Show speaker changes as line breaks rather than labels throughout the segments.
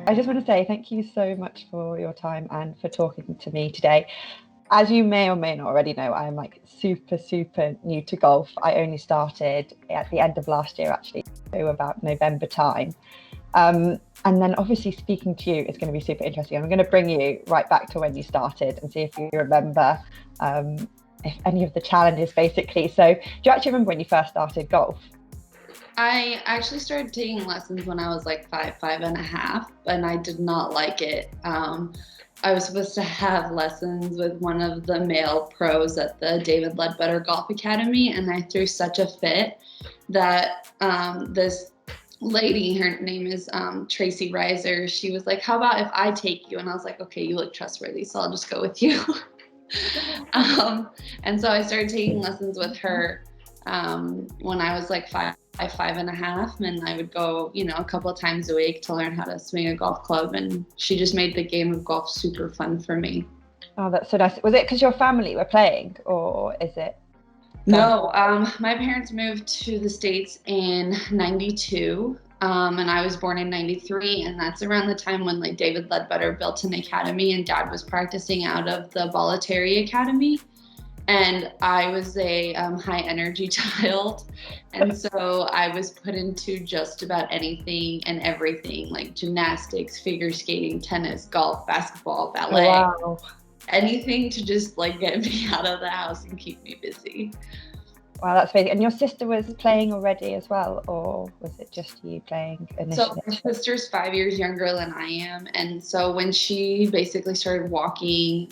I just want to say thank you so much for your time and for talking to me today. As you may or may not already know, I'm like super new to golf. I only started at the end of last year, actually, so about November time. And then obviously speaking to you is going to be super interesting. I'm going to bring you right back to when you started and see if you remember if any of the challenges, basically. So do you actually remember when you first started golf?
I actually started taking lessons when I was like 5.5, and I did not like it. I was supposed to have lessons with one of the male pros at the David Ledbetter Golf Academy, and I threw such a fit that this lady, her name is Tracy Reiser, she was like, how about if I take you? And I was like, okay, you look trustworthy, so I'll just go with you. And so I started taking lessons with her when I was like 5.5, and I would go, a couple of times a week to learn how to swing a golf club, and she just made the game of golf super fun for me.
Oh, that's so nice. Was it because your family were playing, or is it?
No, my parents moved to the States in 92, and I was born in 93, and that's around the time when like David Ledbetter built an academy, and Dad was practicing out of the Bollettieri Academy. And I was a high energy child. And so I was put into just about anything and everything, like gymnastics, figure skating, tennis, golf, basketball, ballet,
Wow.
Anything to just like get me out of the house and keep me busy.
Wow, that's amazing. And your sister was playing already as well, or was it just you playing initially?
So my sister's 5 years younger than I am. And so when she basically started walking,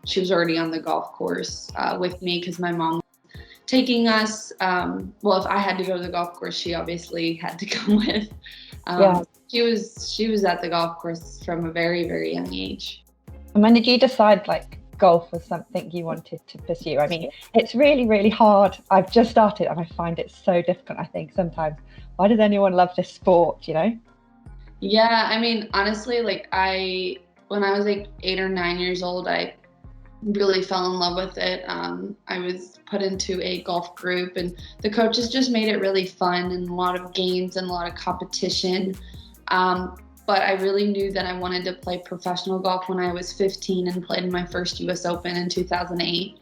she was already on the golf course with me because my mom was taking us. Well, if I had to go to the golf course, she obviously had to come with.
Yeah.
She was at the golf course from a very, very young age.
And when did you decide like golf was something you wanted to pursue? I mean, it's really hard. I've just started and I find it so difficult. I think sometimes, why does anyone love this sport,
Yeah, I mean, honestly, like when I was like 8 or 9 years old, I really fell in love with it. I was put into a golf group, and the coaches just made it really fun and a lot of games and a lot of competition. But I really knew that I wanted to play professional golf when I was 15 and played in my first US Open in 2008.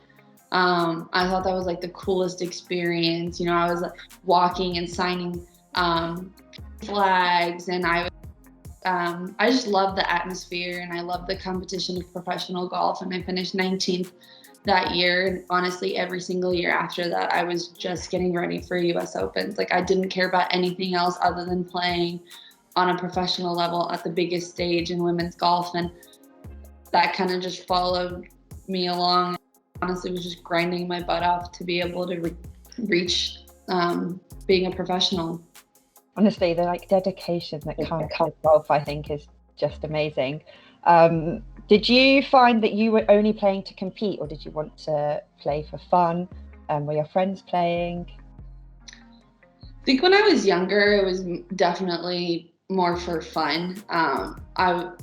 I thought that was like the coolest experience. I was walking and signing flags, and I just loved the atmosphere, and I loved the competition of professional golf, and I finished 19th that year. And honestly, every single year after that, I was just getting ready for US Opens. Like I didn't care about anything else other than playing on a professional level at the biggest stage in women's golf, and that kind of just followed me along. Honestly, was just grinding my butt off to be able to reach being a professional.
Honestly, the like dedication that comes with golf, I think, is just amazing. Did you find that you were only playing to compete, or did you want to play for fun? Were your friends playing?
I think when I was younger, it was definitely more for fun.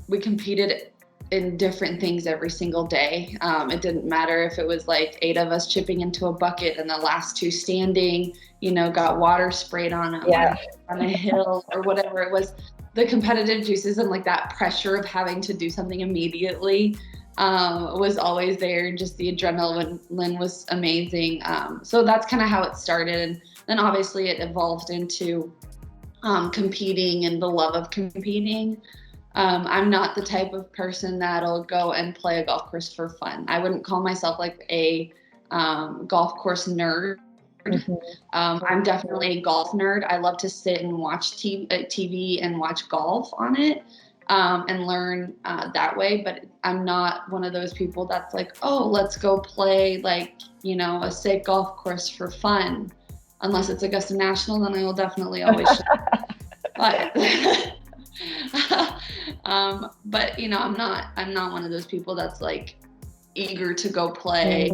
We competed in different things every single day. It didn't matter if it was like 8 of us chipping into a bucket and the last 2 standing, got water sprayed on them on a hill or whatever it was. The competitive juices and like that pressure of having to do something immediately was always there. Just the adrenaline was amazing. So that's kind of how it started. And then obviously it evolved into competing and the love of competing. I'm not the type of person that'll go and play a golf course for fun. I wouldn't call myself like a golf course nerd. Mm-hmm. I'm definitely a golf nerd. I love to sit and watch TV and watch golf on it and learn that way. But I'm not one of those people that's like, oh, let's go play like, a sick golf course for fun. Unless it's Augusta National, then I will definitely always but I'm not one of those people that's like eager to go play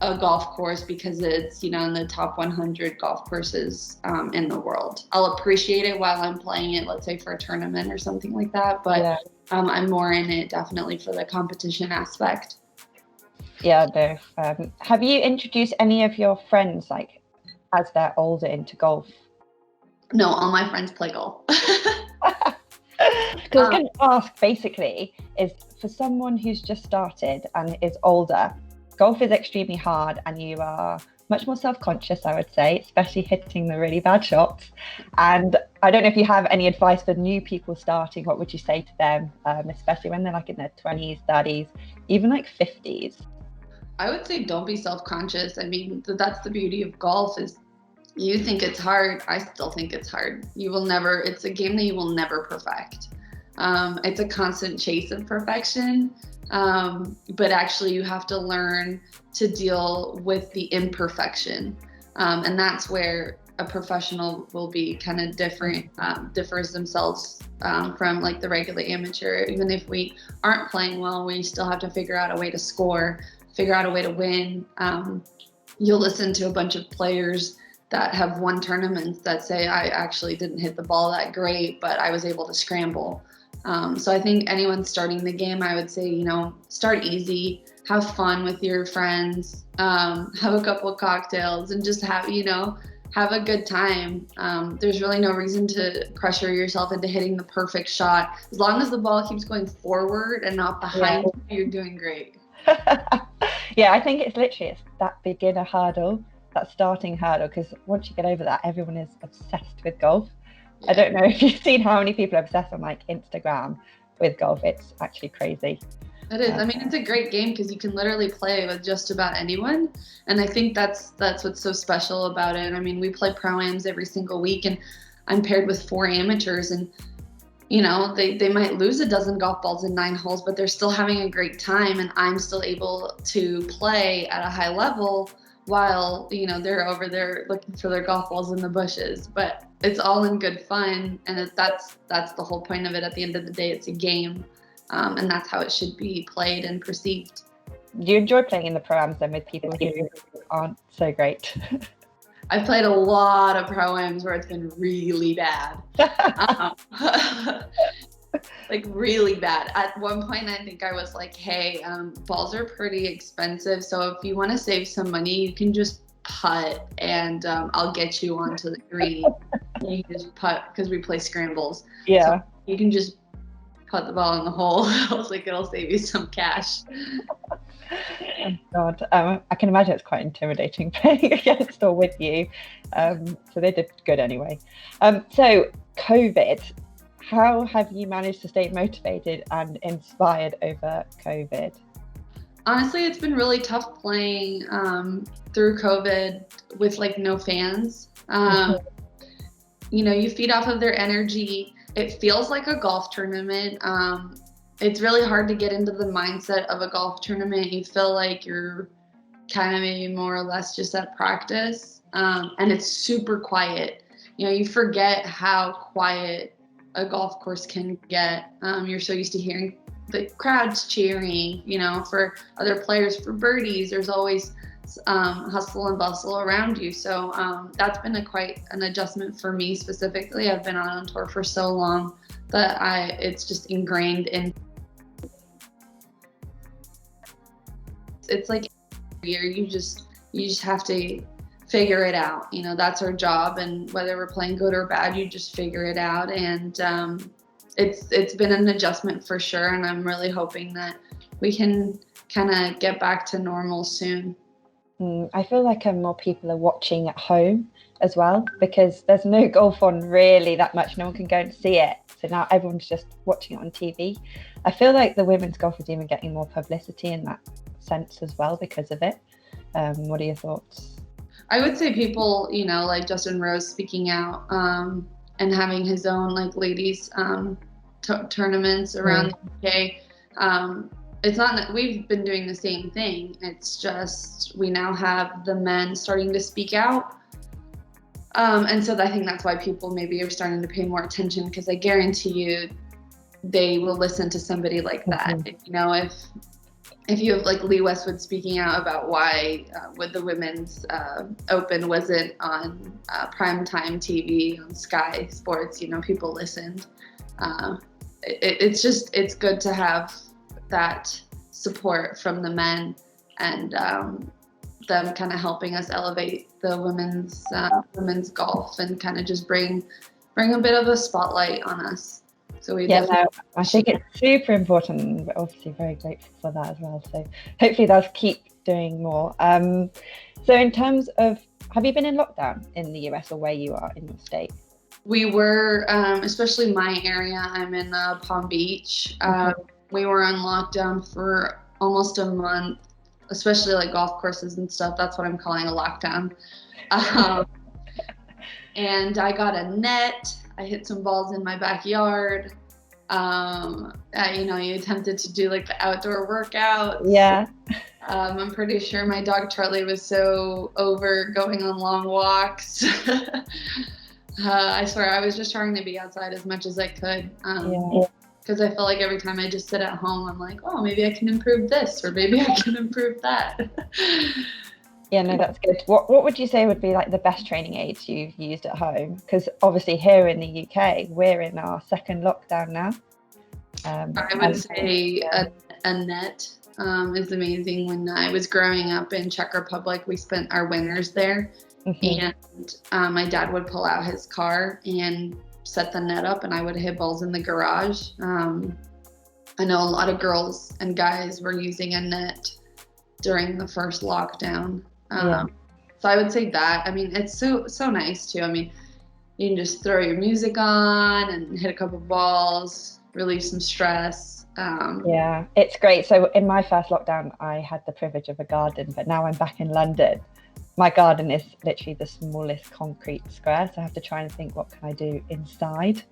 a golf course because it's, in the top 100 golf courses in the world. I'll appreciate it while I'm playing it, let's say for a tournament or something like that. But I'm more in it definitely for the competition aspect.
Yeah, no. Have you introduced any of your friends, like, as they're older into golf?
No, all my friends play golf.
Because I was going to ask, basically, is for someone who's just started and is older, golf is extremely hard and you are much more self-conscious, I would say, especially hitting the really bad shots. And I don't know if you have any advice for new people starting. What would you say to them, especially when they're like in their 20s, 30s, even like 50s?
I would say don't be self-conscious. I mean, that's the beauty of golf is you think it's hard. I still think it's hard. It's a game that you will never perfect. It's a constant chase of perfection. But actually you have to learn to deal with the imperfection. And that's where a professional will be kind of differs themselves from like the regular amateur. Even if we aren't playing well, we still have to figure out a way to score, figure out a way to win. You'll listen to a bunch of players that have won tournaments that say, I actually didn't hit the ball that great, but I was able to scramble. So I think anyone starting the game, I would say, start easy, have fun with your friends, have a couple of cocktails and just have a good time. There's really no reason to pressure yourself into hitting the perfect shot. As long as the ball keeps going forward and not behind you, you're doing great.
Yeah, I think it's that beginner hurdle, that starting hurdle, because once you get over that, everyone is obsessed with golf. Yeah. I don't know if you've seen how many people are obsessed on like Instagram with golf. It's actually crazy.
It is. I mean, it's a great game because you can literally play with just about anyone. And I think that's what's so special about it. I mean, we play pro-ams every single week and I'm paired with 4 amateurs and they might lose a dozen golf balls in 9 holes, but they're still having a great time and I'm still able to play at a high level while, they're over there looking for their golf balls in the bushes. But it's all in good fun. And that's the whole point of it. At the end of the day, it's a game. And that's how it should be played and perceived.
Do you enjoy playing in the pro-ams then with people who aren't so great?
I've played a lot of pro-ams where it's been really bad. Like really bad. At one point, I think I was like, hey, balls are pretty expensive. So if you want to save some money, you can just putt and I'll get you onto the green. You can just putt because we play scrambles.
Yeah.
So you can just put the ball in the hole. I was like, it'll save you some cash.
Oh God, I can imagine it's quite intimidating playing against or with you. So they did good anyway. So COVID, how have you managed to stay motivated and inspired over COVID?
Honestly, it's been really tough playing through COVID with like no fans. You feed off of their energy. It feels like a golf tournament. It's really hard to get into the mindset of a golf tournament. You feel like you're kind of maybe more or less just at practice. And it's super quiet. You forget how quiet a golf course can get. You're so used to hearing the crowds cheering, for other players, for birdies. There's always hustle and bustle around you. So that's been quite an adjustment for me specifically. I've been on tour for so long that it's just ingrained in. It's like every year you just have to figure it out. That's our job, and whether we're playing good or bad, you just figure it out. And it's been an adjustment for sure, and I'm really hoping that we can kind of get back to normal soon.
I feel like more people are watching at home as well, because there's no golf on really that much. No one can go and see it. So now everyone's just watching it on TV. I feel like the women's golf is even getting more publicity in that sense as well because of it. What are your thoughts?
I would say people, like Justin Rose speaking out and having his own like ladies tournaments around the UK. It's not that we've been doing the same thing. It's just we now have the men starting to speak out. And so I think that's why people maybe are starting to pay more attention, because I guarantee you they will listen to somebody like that. If you have like Lee Westwood speaking out about why with the women's open wasn't on primetime TV on Sky Sports, people listened. It's good to have that support from the men and them kind of helping us elevate the women's golf and kind of just bring a bit of a spotlight on us. So we
I think it's super important. We're obviously very grateful for that as well. So hopefully they'll keep doing more. So in terms of, have you been in lockdown in the US or where you are in your state?
We were, especially my area, I'm in Palm Beach. We were on lockdown for almost a month, especially like golf courses and stuff. That's what I'm calling a lockdown. And I got a net. I hit some balls in my backyard. You attempted to do like the outdoor workouts.
Yeah.
I'm pretty sure my dog Charlie was so over going on long walks. I swear I was just trying to be outside as much as I could. Because I felt like every time I just sit at home, I'm like, oh, maybe I can improve this, or maybe I can improve that.
Yeah, no, that's good. What would you say would be like the best training aids you've used at home? Because obviously here in the UK, we're in our second lockdown now.
I would say a net is amazing. When I was growing up in Czech Republic, we spent our winters there. And my dad would pull out his car and set the net up, and I would hit balls in the garage. I know a lot of girls and guys were using a net during the first lockdown. So I would say that. I mean, it's so nice too. I mean, you can just throw your music on and hit a couple balls, relieve some stress.
Yeah, it's great. So in my first lockdown, I had the privilege of a garden, but now I'm back in London. My garden is literally the smallest concrete square, so I have to try and think, what can I do inside?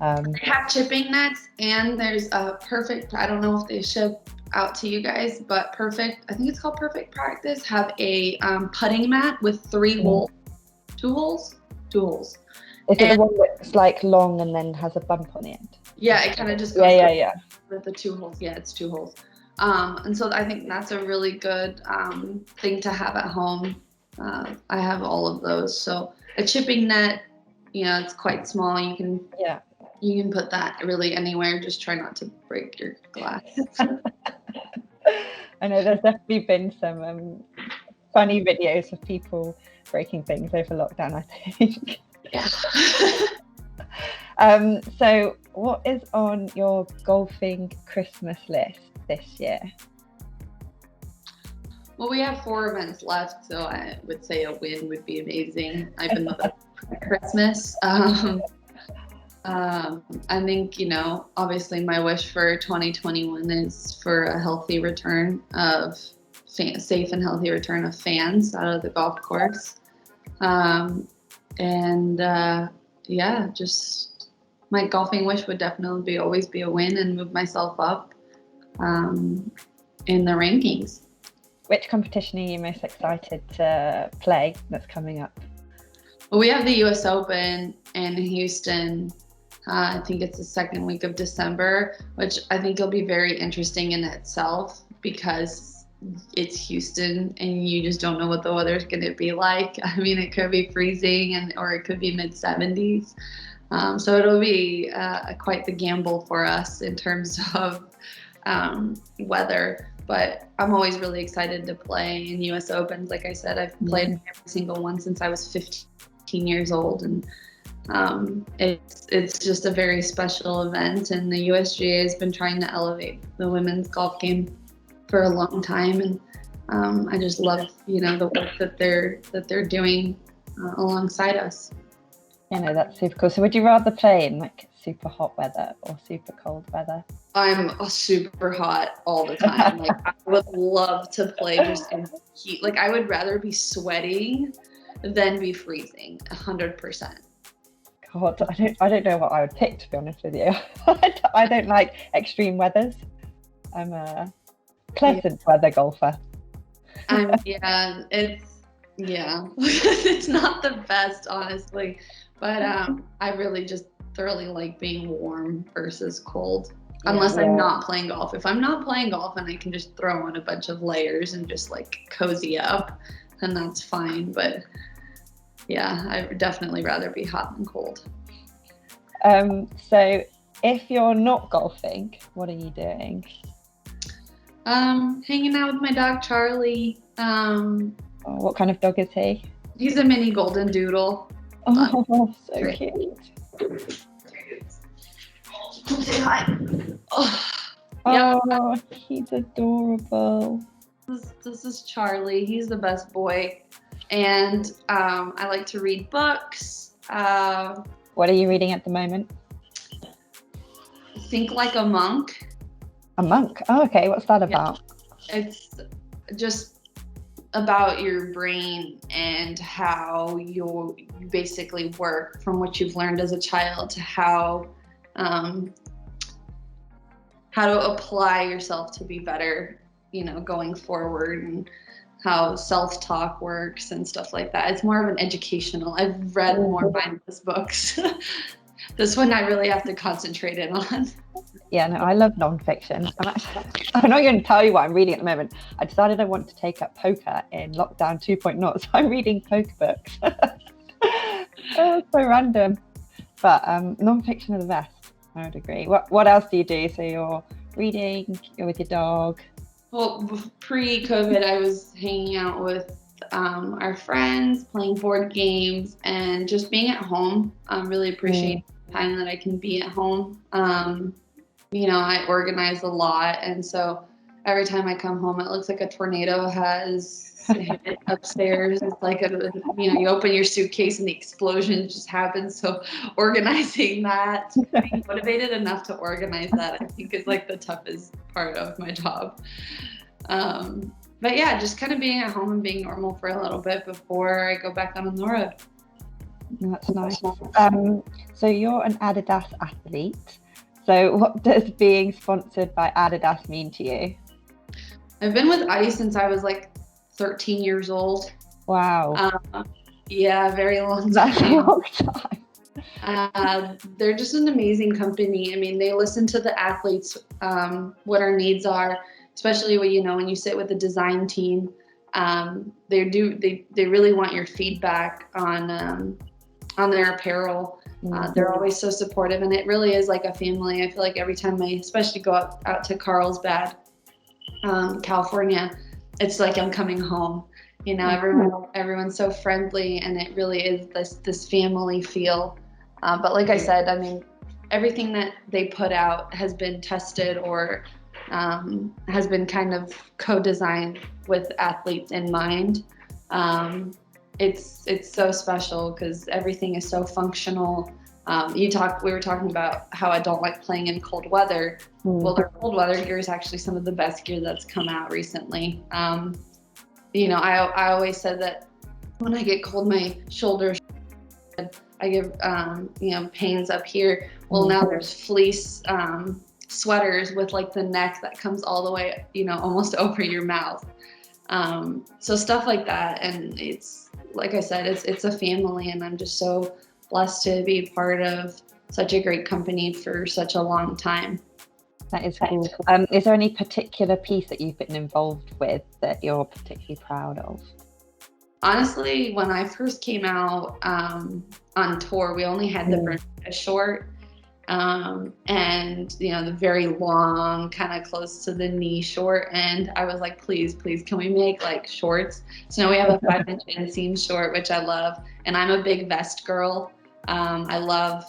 I have chipping nets, and there's a perfect, I don't know if they ship out to you guys, but Perfect, I think it's called Perfect Practice, have a putting mat with 3 holes, 2 holes? 2 holes.
Is it the one that's like long and then has a bump on the end?
Yeah, it kind of just goes with the 2 holes. Yeah, it's 2 holes. And so I think that's a really good thing to have at home. I have all of those. So a chipping net, it's quite small. You can put that really anywhere. Just try not to break your glass.
I know there's definitely been some funny videos of people breaking things over lockdown, I think.
Yeah.
So what is on your golfing Christmas list this year?
Well, we have 4 events left, so I would say a win would be amazing. I've been loving Christmas. I think, obviously my wish for 2021 is for a healthy return of safe and healthy return of fans out of the golf course. Just my golfing wish would definitely always be a win and move myself up in the rankings.
Which competition are you most excited to play that's coming up?
Well, we have the US Open in Houston. I think it's the second week of December, which I think will be very interesting in itself because it's Houston and you just don't know what the weather's going to be like. I mean, it could be freezing or it could be mid-70s. So it'll be quite the gamble for us in terms of weather. But I'm always really excited to play in US Opens. Like I said, I've played every single one since I was 15 years old. And it's just a very special event. And the USGA has been trying to elevate the women's golf game for a long time. And I just love, the work that they're doing alongside us.
That's super cool. So would you rather play in like super hot weather or super cold weather?
I'm super hot all the time. Like I would love to play just in heat. Like I would rather be sweating than be freezing 100%.
God, I don't know what I would pick, to be honest with you. I don't like extreme weathers. I'm a pleasant weather golfer.
It's not the best, honestly, but I really just thoroughly like being warm versus cold. Unless I'm not playing golf. If I'm not playing golf and I can just throw on a bunch of layers and just like cozy up, then that's fine. But yeah, I'd definitely rather be hot than cold.
So if you're not golfing, what are you doing?
Hanging out with my dog Charlie.
What kind of dog is he?
He's a mini golden doodle.
Oh, so cute.
time. Oh, yep.
Oh, he's adorable.
This is Charlie. He's the best boy. And I like to read books.
What are you reading at the moment?
Think Like a Monk.
A monk? Oh, okay. What's that about?
It's just about your brain and how you basically work from what you've learned as a child to how to apply yourself to be better, going forward, and how self-talk works and stuff like that. It's more of an educational. I've read more mindless books. This one I really have to concentrate in on.
Yeah, no, I love nonfiction. I'm not going to tell you what I'm reading at the moment. I decided I want to take up poker in lockdown 2.0, so I'm reading poker books. Oh, so random. But nonfiction are the best, I would agree. What else do you do? So you're reading, you're with your dog.
Well, pre-COVID, I was hanging out with our friends, playing board games, and just being at home. Really appreciate the time that I can be at home. I organize a lot, and so every time I come home, it looks like a tornado has hit upstairs. It's like you open your suitcase and the explosion just happens. So organizing that, being motivated enough to organize that, I think is like the toughest part of my job. But yeah, just kind of being at home and being normal for a little bit before I go back on the road.
That's nice. So you're an Adidas athlete. So what does being sponsored by Adidas mean to you?
I've been with Adidas since I was like 13 years old.
Wow.
Yeah, very long time.
That's a long time.
They're just an amazing company. I mean, they listen to the athletes, what our needs are, especially when you sit with the design team. They really want your feedback on their apparel. They're always so supportive, and it really is like a family. I feel like every time I especially go out to Carlsbad, California, it's like I'm coming home. Everyone's so friendly, and it really is this family feel. But like I said, I mean, everything that they put out has been tested or has been kind of co-designed with athletes in mind. It's so special because everything is so functional. We were talking about how I don't like playing in cold weather. Well, their cold weather gear is actually some of the best gear that's come out recently. I always said that when I get cold, my shoulders, I get pains up here. Well, now there's fleece sweaters with like the neck that comes all the way, almost over your mouth. So stuff like that, and it's like I said, it's a family, and I'm just so blessed to be part of such a great company for such a long time.
That is cool. Is there any particular piece that you've been involved with that you're particularly proud of?
Honestly, when I first came out on tour, we only had the Bermuda short. And the very long, kind of close to the knee short, and I was like, please can we make like shorts? So now we have a 5-inch inseam short, which I love, and I'm a big vest girl. I love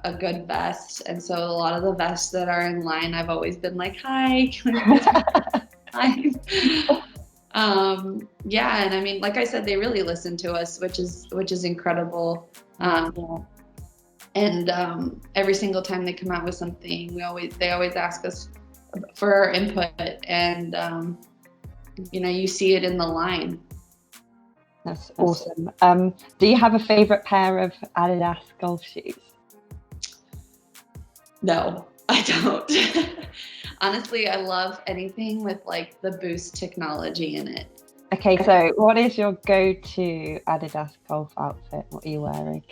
a good vest, and so a lot of the vests that are in line, I've always been like, hi, can we yeah, and I mean, like I said, they really listen to us, which is incredible. And every single time they come out with something, they always ask us for our input, and you see it in the line.
That's awesome. Do you have a favorite pair of Adidas golf shoes?
No, I don't. Honestly, I love anything with like the Boost technology in it.
Okay, so what is your go-to Adidas golf outfit? What are you wearing?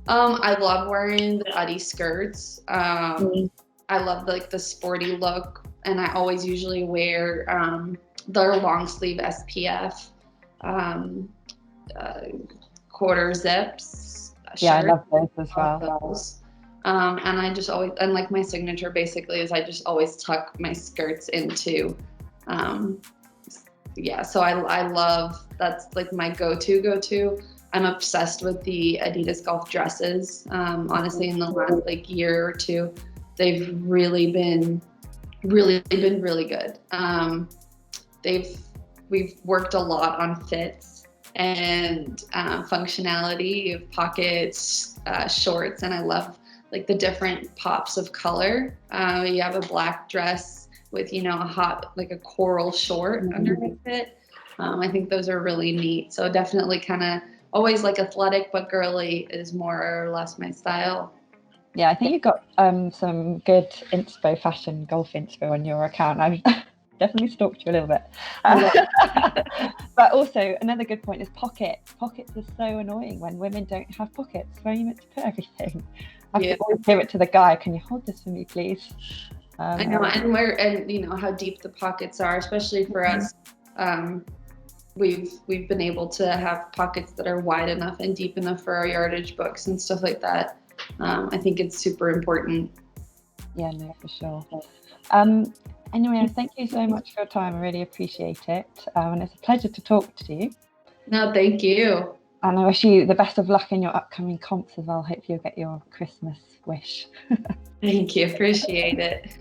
I love wearing the Adi skirts. I love like the sporty look, and I always usually wear their long sleeve SPF quarter zips.
Yeah, I love those as well.
And I just always, and like my signature basically is I just always tuck my skirts into. So I love, that's like my go-to. I'm obsessed with the Adidas golf dresses. Honestly, in the last like year or two, they've really been really good. We've worked a lot on fits and functionality of pockets, shorts, and I love like the different pops of color. You have a black dress with, you know, a coral short underneath it. I think those are really neat. So definitely kind of always like athletic but girly is more or less my style.
Yeah, I think you've got some good inspo fashion, golf inspo on your account. I've definitely stalked you a little bit. But also another good point is pockets. Pockets are so annoying when women don't have pockets. Where are you meant to put everything? I have to always give it to the guy. Can you hold this for me, please?
I know, and you know how deep the pockets are, especially for us. We've been able to have pockets that are wide enough and deep enough for our yardage books and stuff like that. I think it's super important.
Yeah, no, for sure. Anyway, thank you so much for your time. I really appreciate it. And it's a pleasure to talk to you.
No, thank you.
And I wish you the best of luck in your upcoming comps as well. Hope you'll get your Christmas wish.
Thank you. Appreciate it.